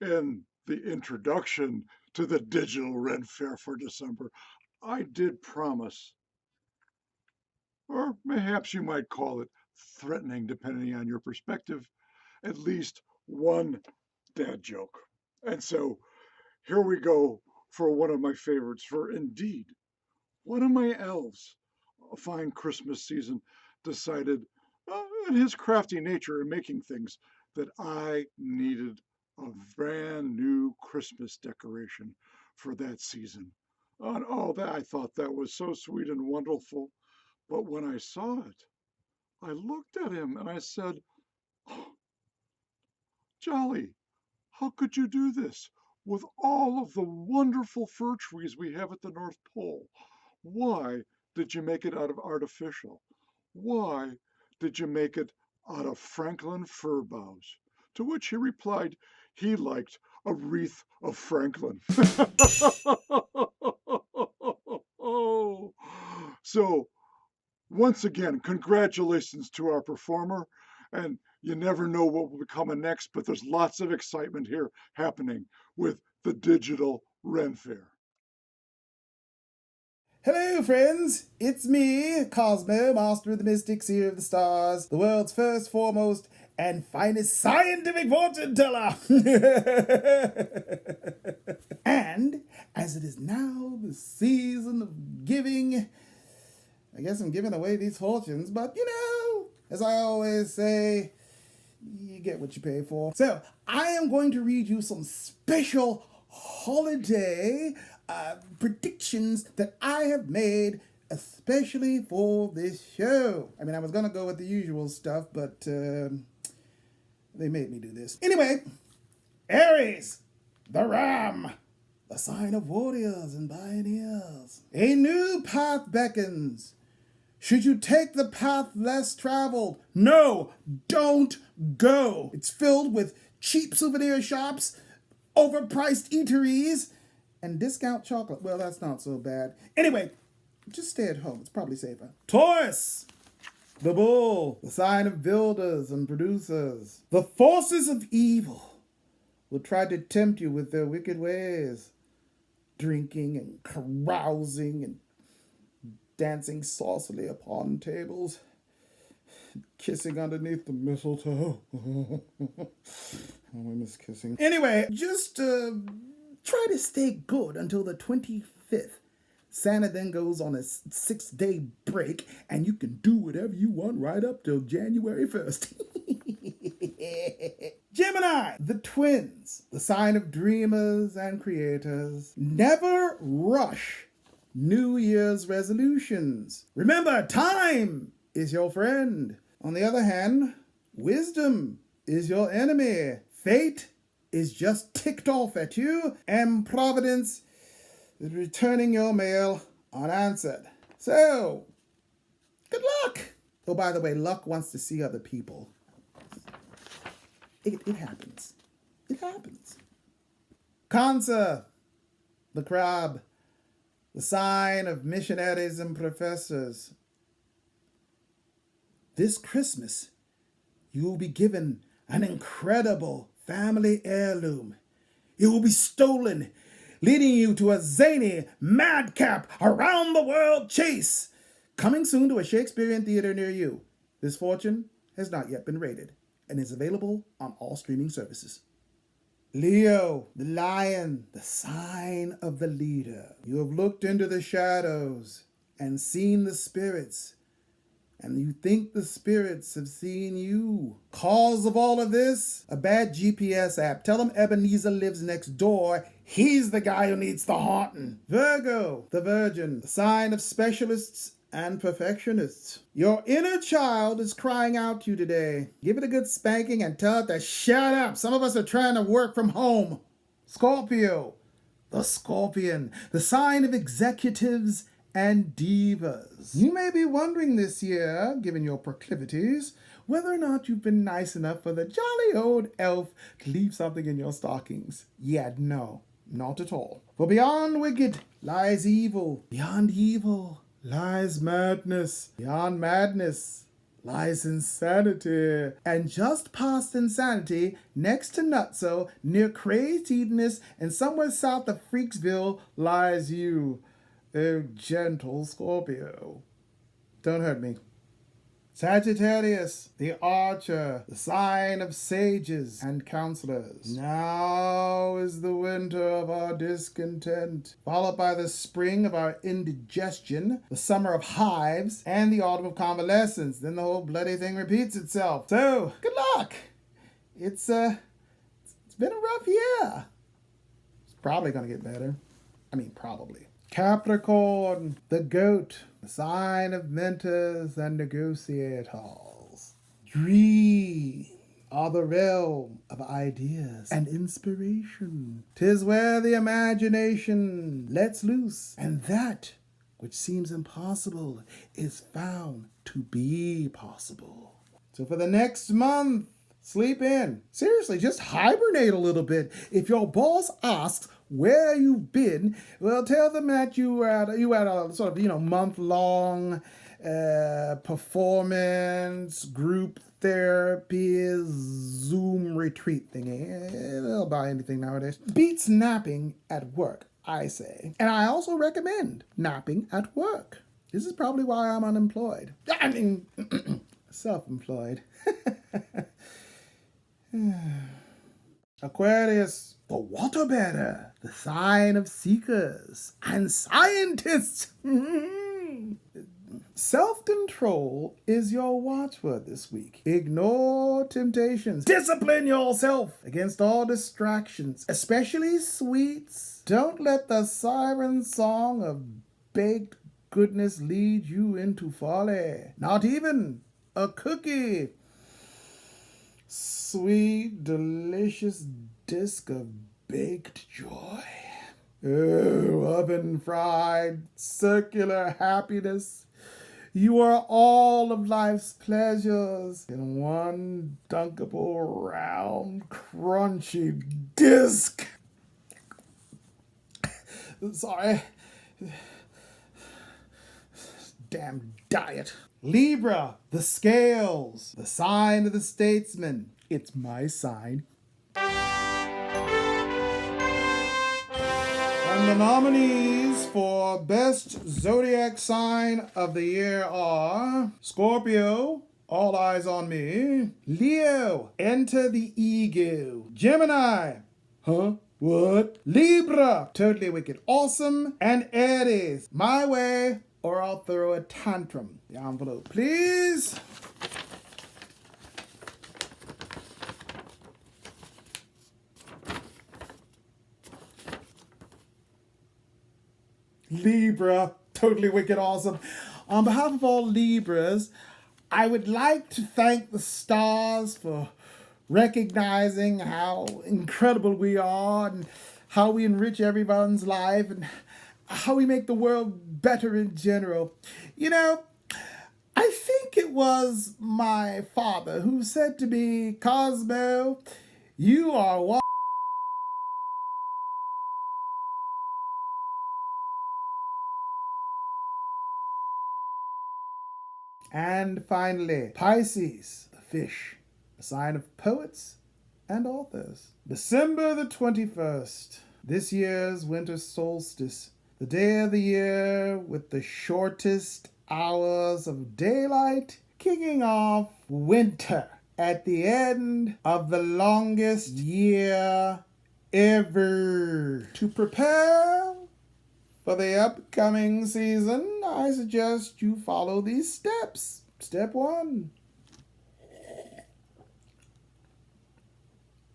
in the introduction to the Digital Ren Fair for December, I did promise, or perhaps you might call it threatening, depending on your perspective, at least one dad joke. And so here we go for one of my favorites, for indeed, one of my elves, a fine Christmas season, decided, in his crafty nature in making things, that I needed a brand new Christmas decoration for that season. And oh, that I thought that was so sweet and wonderful. But when I saw it, I looked at him and I said, oh, Jolly, how could you do this with all of the wonderful fir trees we have at the North Pole? Why did you make it out of artificial? Why did you make it out of Franklin fir boughs? To which he replied, he liked a wreath of Franklin. So, once again, congratulations to our performer. And you never know what will be coming next, but there's lots of excitement here happening with the Digital Ren Fair.
Hello, friends! It's me, Cosmo, Master of the Mystic, Seer of the Stars, the world's first, foremost, and finest scientific fortune teller! And, as it is now the season of giving, I guess I'm giving away these fortunes, but you know, as I always say, you get what you pay for. So, I am going to read you some special holiday predictions that I have made especially for this show. I mean, I was going to go with the usual stuff, but they made me do this. Anyway, Aries, the ram, the sign of warriors and pioneers. A new path beckons. Should you take the path less traveled? No, don't go. It's filled with cheap souvenir shops, overpriced eateries, and discount chocolate. Well, that's not so bad. Anyway, just stay at home. It's probably safer. Taurus, the bull, the sign of builders and producers. The forces of evil will try to tempt you with their wicked ways. Drinking and carousing and dancing saucily upon tables, kissing underneath the mistletoe. Oh, I miss kissing. Anyway, just try to stay good until the 25th. Santa then goes on a 6-day break, and you can do whatever you want right up till January 1st. Gemini, the twins, the sign of dreamers and creators. Never rush New Year's resolutions. Remember, time is your friend. On the other hand, wisdom is your enemy. Fate is just ticked off at you, and Providence is returning your mail unanswered. So, good luck. Oh, by the way, luck wants to see other people. It happens. It happens. Cancer, the crab, the sign of missionaries and professors. This Christmas, you will be given an incredible family heirloom. It will be stolen, leading you to a zany, madcap, around-the-world chase. Coming soon to a Shakespearean theater near you. This fortune has not yet been rated and is available on all streaming services. Leo, the lion, the sign of the leader. You have looked into the shadows and seen the spirits, and you think the spirits have seen you. Cause of all of this? A bad GPS app. Tell them Ebenezer lives next door. He's the guy who needs the haunting. Virgo, the virgin, the sign of specialists and perfectionists. Your inner child is crying out to you today. Give it a good spanking and tell it to shut up. Some of us are trying to work from home. Scorpio, the scorpion, the sign of executives and divas. You may be wondering this year, given your proclivities, whether or not you've been nice enough for the jolly old elf to leave something in your stockings. Yeah, no, not at all. For beyond wicked lies evil. Beyond evil lies madness. Beyond madness lies insanity. And just past insanity, next to Nutso, near Crazed Hedonist, and somewhere south of Freaksville, lies you, oh gentle Scorpio. Don't hurt me. Sagittarius, the archer, the sign of sages and counselors. Now is the winter of our discontent, followed by the spring of our indigestion, the summer of hives, and the autumn of convalescence. Then the whole bloody thing repeats itself. So, good luck. It's been a rough year. It's probably gonna get better. I mean, probably. Capricorn, the goat, the sign of mentors and negotiators. Dreams are the realm of ideas and inspiration. 'Tis where the imagination lets loose, and that which seems impossible is found to be possible. So for the next month, sleep in. Seriously, just hibernate a little bit. If your boss asks where you've been, well, tell them that you were at a sort of, month-long performance, group therapy, Zoom retreat thingy. They'll buy anything nowadays. Beats napping at work, I say. And I also recommend napping at work. This is probably why I'm unemployed. I mean, self-employed. Aquarius, the water bearer, the sign of seekers and scientists. Self-control is your watchword this week. Ignore temptations. Discipline yourself against all distractions, especially sweets. Don't let the siren song of baked goodness lead you into folly. Not even a cookie. Sweet, delicious disc of baked joy. Oh, oven-fried, circular happiness. You are all of life's pleasures in one dunkable, round, crunchy disc. Sorry. Damn diet. Libra, the scales, the sign of the statesman. It's my sign. And the nominees for Best Zodiac Sign of the Year are Scorpio, All Eyes on Me, Leo, Enter the Ego, Gemini, Huh? What? Libra, Totally Wicked Awesome, and Aries, My Way or I'll Throw a Tantrum. The envelope, please. Libra, Totally Wicked Awesome. On behalf of all Libras, I would like to thank the stars for recognizing how incredible we are and how we enrich everyone's life and how we make the world better in general. I think it was my father who said to me, Cosmo, you are one. And finally, Pisces, the fish, a sign of poets and authors. December the 21st, this year's winter solstice, the day of the year with the shortest hours of daylight, kicking off winter at the end of the longest year ever. To prepare for the upcoming season, I suggest you follow these steps. Step 1.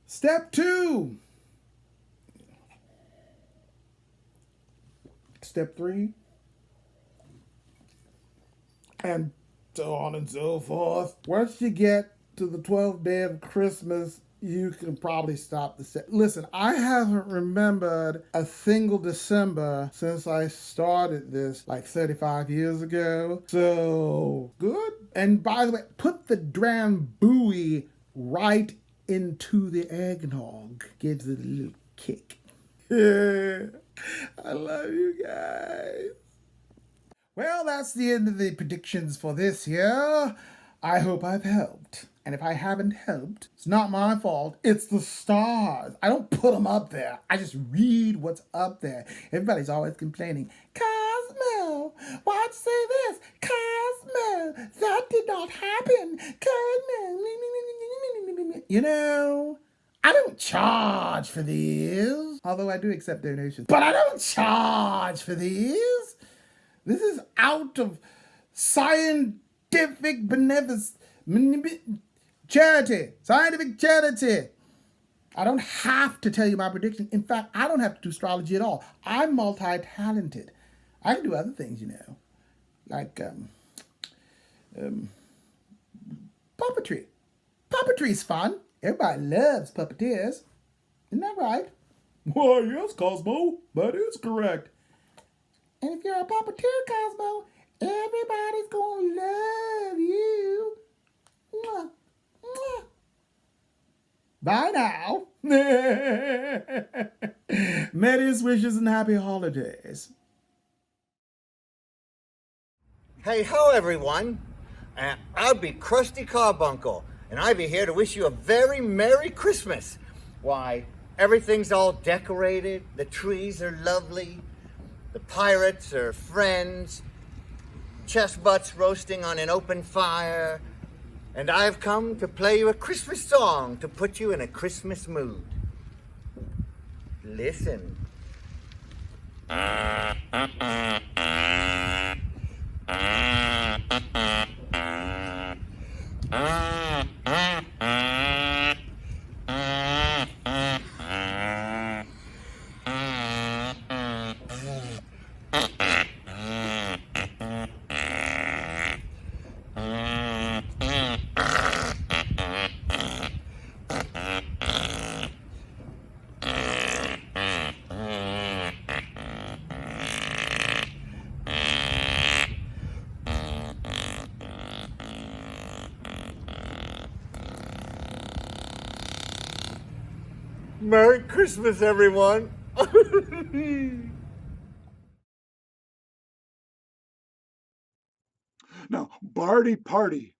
Step 2. Step 3. And so on and so forth. Once you get to the 12th day of Christmas, you can probably stop the set. Listen, I haven't remembered a single December since I started this like 35 years ago. So, good. And by the way, put the drambuie right into the eggnog. Gives it a little kick. I love you guys. Well, that's the end of the predictions for this year. I hope I've helped. And if I haven't helped, it's not my fault. It's the stars. I don't put them up there. I just read what's up there. Everybody's always complaining. Cosmo, why'd you say this? Cosmo, that did not happen. Cosmo. You know, I don't charge for these. Although I do accept donations. But I don't charge for these. This is out of scientific benevolence. Charity. Scientific charity. I don't have to tell you my prediction. In fact, I don't have to do astrology at all. I'm multi-talented. I can do other things, you know. Like puppetry. Puppetry's fun. Everybody loves puppeteers. Isn't that right? Why, yes, Cosmo. That is correct. And if you're a puppeteer, Cosmo, everybody's gonna love you. Mwah, mwah. Bye now. Merry wishes and happy holidays.
Hey ho, everyone. I'll be Krusty Carbuncle, and I'll be here to wish you a very Merry Christmas. Why, everything's all decorated, the trees are lovely, the pirates are friends, chestnuts roasting on an open fire, and I've come to play you a Christmas song to put you in a Christmas mood. Listen. Merry Christmas, everyone.
Now, Barty Party,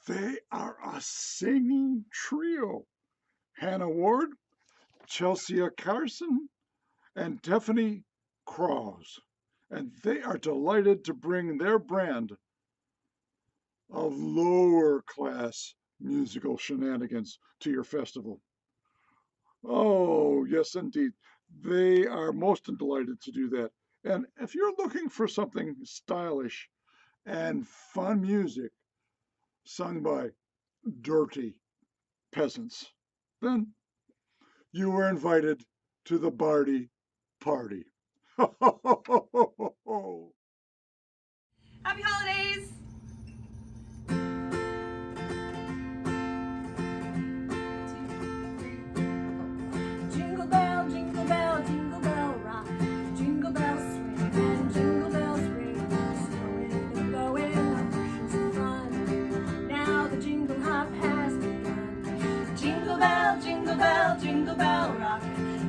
they are a singing trio. Hannah Ward, Chelsea Carson, and Tiffany Crows. And they are delighted to bring their brand of lower class musical shenanigans to your festival. Oh, yes, indeed. They are most delighted to do that. And if you're looking for something stylish and fun music sung by dirty peasants, then you were invited to the Barty Party.
Happy holidays! Jingle bell, jingle bell, jingle bell rock. Jingle bells swing and jingle bells ring. Snowing and blowing up bushels of fun. Now the jingle hop has begun. Jingle bell, jingle bell, jingle bell rock.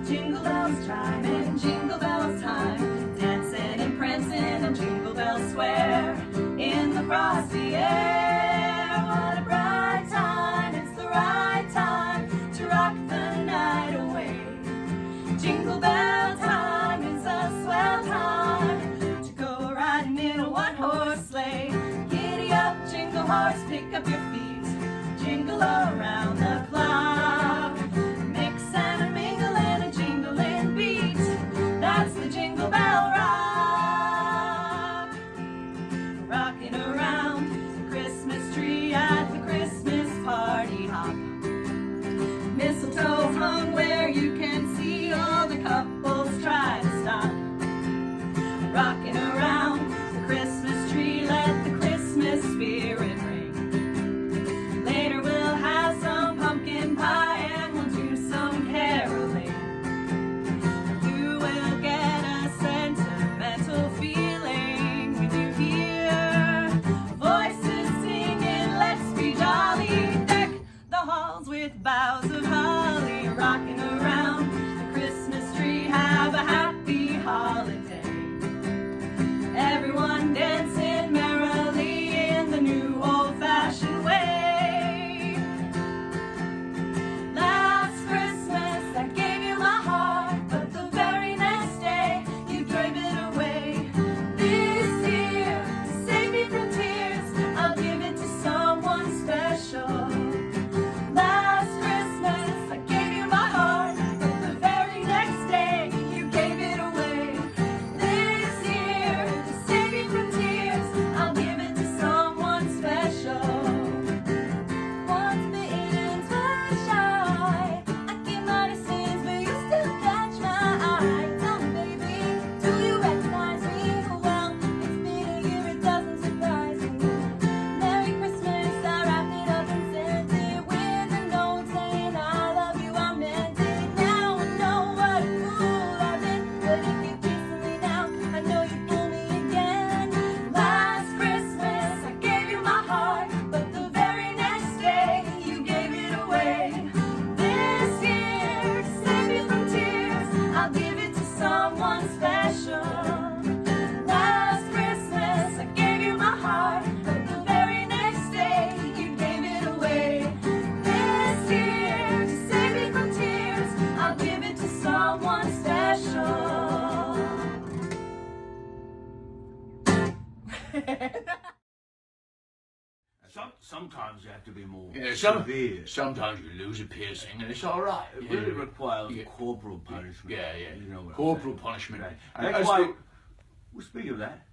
Jingle bells chime and jingle bells time. Dancing and prancing and jingle bells swear in the frosty air. What a bright time, it's the right time to rock the night away. Jingle bell time is a swell time to go riding in a one-horse sleigh. Giddy up, jingle horse, pick up your feet. Jingle around the clock. Mix and a mingle and a jingling beat. That's the Jingle Bell Rock. Rocking around the Christmas tree at the Christmas party hop. Mistletoe hung where you can see all the couples try to stop. Rocking around the Christmas tree, let the Christmas spirit ring. Later we'll have some
Sometimes you have to be more
Yeah,
severe.
sometimes you lose a piercing and it's all right.
It really requires
Yeah.
corporal punishment.
Yeah, yeah.
You know what I'm
Corporal
saying.
punishment.
Right.
And
That's why. Well, speaking of that,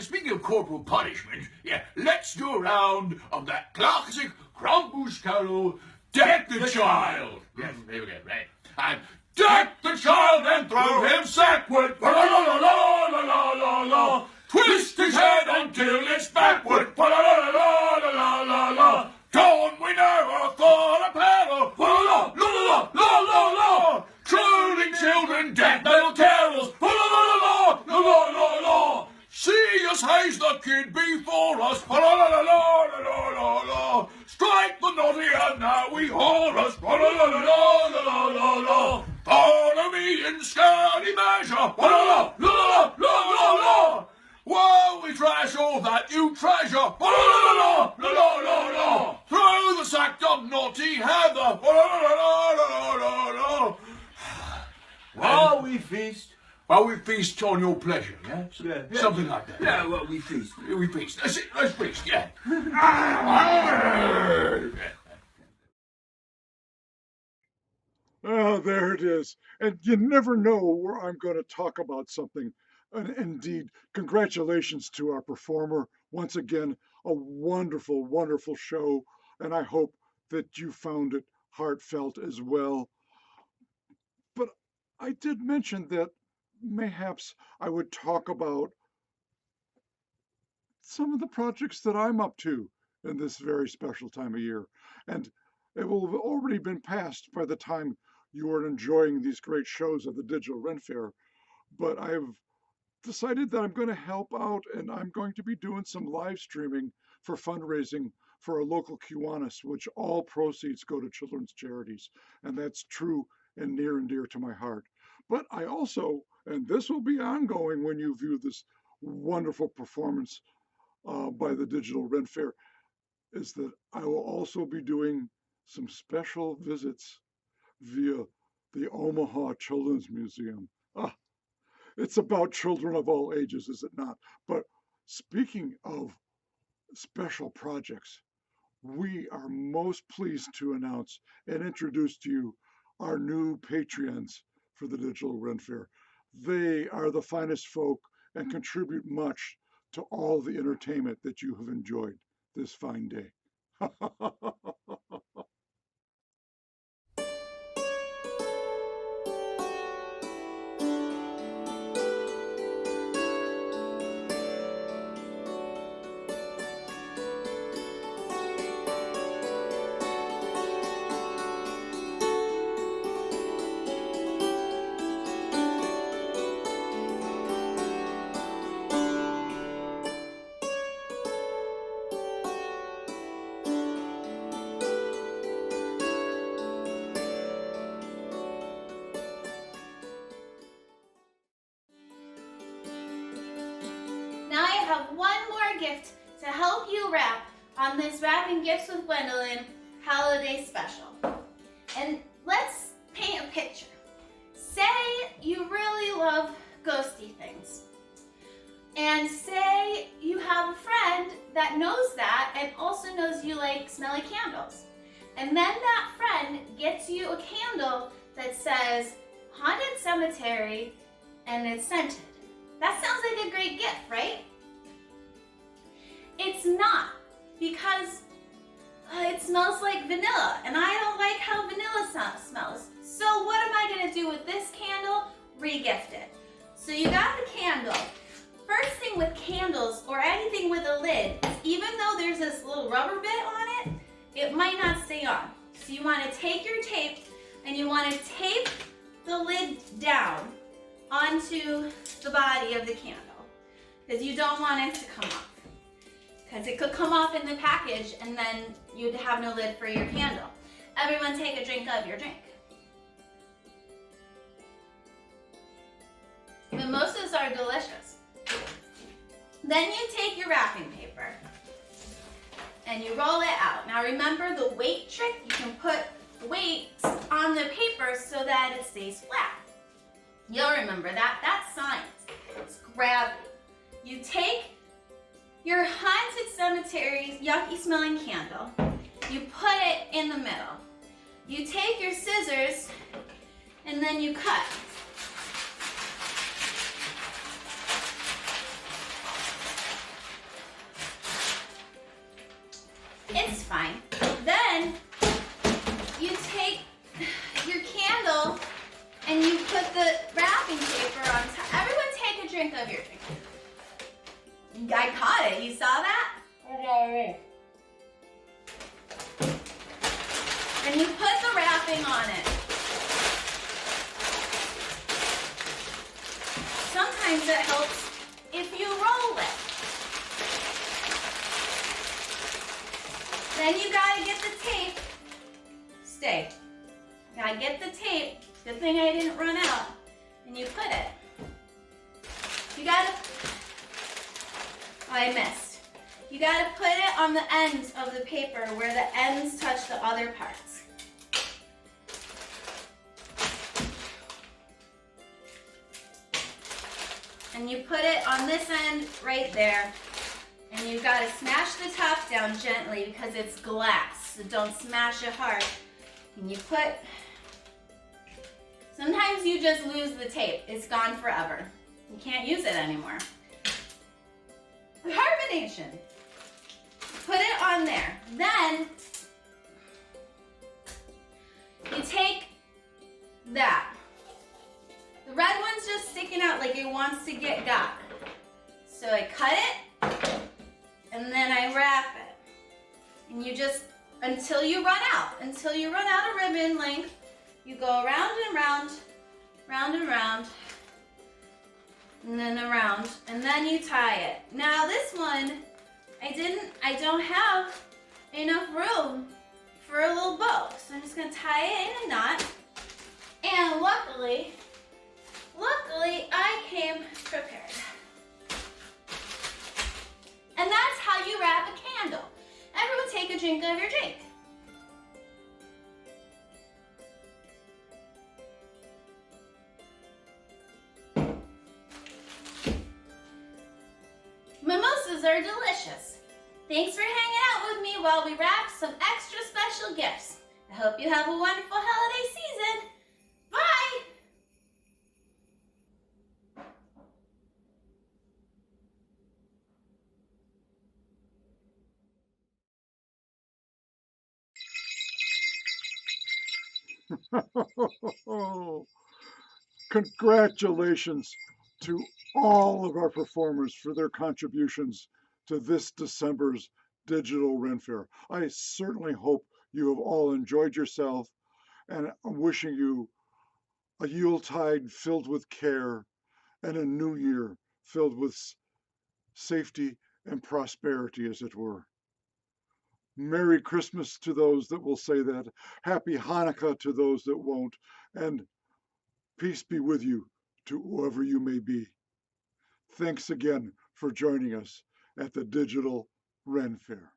speaking of corporal punishment, yeah, let's do a round of that classic Krampus carol, Deck the Child. Yes, there we go, right. And deck the child and throw him sackward. La la la la la la la la. Twist his head until it's backward. La la la la la la la la. Don't we never thought a peril. La la la la la la la. Trolling children, deck little carols. La la la la la la la la. See us haze the kid before us. La la la la la la la la. Strike the naughty and now we chorus. La la la la la la la la. Follow me in sturdy measure. La la la la la la la. While we trash all that you treasure. La la la la la la la. Throw the sack of naughty heather. La la la la la la.
while we feast.
While we feast on your pleasure, yeah?
Yeah.
Something like that.
Yeah, well, we feast.
We feast. That's it. Let's feast, yeah.
Ah, there it is. And you never know where I'm going to talk about something. And indeed, congratulations to our performer. Once again, a wonderful, wonderful show. And I hope that you found it heartfelt as well. But I did mention that mayhaps I would talk about some of the projects that I'm up to in this very special time of year. And it will have already been past by the time you are enjoying these great shows of the Digital Ren Fair. But I've decided that I'm going to help out and I'm going to be doing some live streaming for fundraising for a local Kiwanis, which all proceeds go to children's charities. And that's true and near and dear to my heart. But I also, and this will be ongoing when you view this wonderful performance by the Digital Ren Fair, is that I will also be doing some special visits via the Omaha Children's Museum. It's about children of all ages, is it not? But speaking of special projects, we are most pleased to announce and introduce to you our new Patreons for the Digital Ren Fair. They are the finest folk and contribute much to all the entertainment that you have enjoyed this fine day.
Now I have one more gift to help you wrap on this Wrapping Gifts with Gwendolyn holiday special. And let's paint a picture. Say you really love ghosty things. And say you have a friend that knows that and also knows you like smelly candles. And then that friend gets you a candle that says Haunted Cemetery and it's scented. That sounds like a great gift, right? It's not, because it smells like vanilla, and I don't like how vanilla smells. So what am I gonna do with this candle? Re-gift it. So you got the candle. First thing with candles, or anything with a lid, is even though there's this little rubber bit on it, it might not stay on. So you wanna take your tape, and you wanna tape the lid down onto the body of the candle, because you don't want it to come off. Because it could come off in the package and then you'd have no lid for your candle. Everyone take a drink of your drink. Mimosas are delicious. Then you take your wrapping paper and you roll it out. Now remember the weight trick? You can put weights on the paper so that it stays flat. You'll remember that. That's science. It's gravity. You take your haunted cemetery's yucky smelling candle. You put it in the middle. You take your scissors and then you cut. It's fine. Then you take your candle and you put the wrapping paper on top. Everyone take a drink of your drink. I caught it. You saw that? And you put the wrapping on it. Sometimes it helps if you roll it. Then you gotta get the tape. Stay. Gotta get the tape. Good thing I didn't run out. And you put it. You gotta, oh, I missed. You gotta put it on the ends of the paper where the ends touch the other parts. And you put it on this end right there. And you gotta smash the top down gently because it's glass, so don't smash it hard. And you put, sometimes you just lose the tape. It's gone forever. You can't use it anymore. Carbonation. Put it on there. Then, you take that. The red one's just sticking out like it wants to get got. So I cut it, and then I wrap it. And you just, until you run out of ribbon length, you go around and round, round and round, and then around, and then you tie it. Now this one, I don't have enough room for a little bow, so I'm just gonna tie it in a knot, and luckily, I came prepared. And that's how you wrap a candle. Everyone take a drink of your drink. Mimosas are delicious. Thanks for hanging out with me while we wrap some extra special gifts. I hope you have a wonderful holiday season. Bye!
Congratulations to all of our performers for their contributions to this December's Digital Ren Fair. I certainly hope you have all enjoyed yourself, and I'm wishing you a Yuletide filled with care and a new year filled with safety and prosperity, as it were. Merry Christmas to those that will say that. Happy Hanukkah to those that won't. And peace be with you to whoever you may be. Thanks again for joining us at the Digital Ren Fair.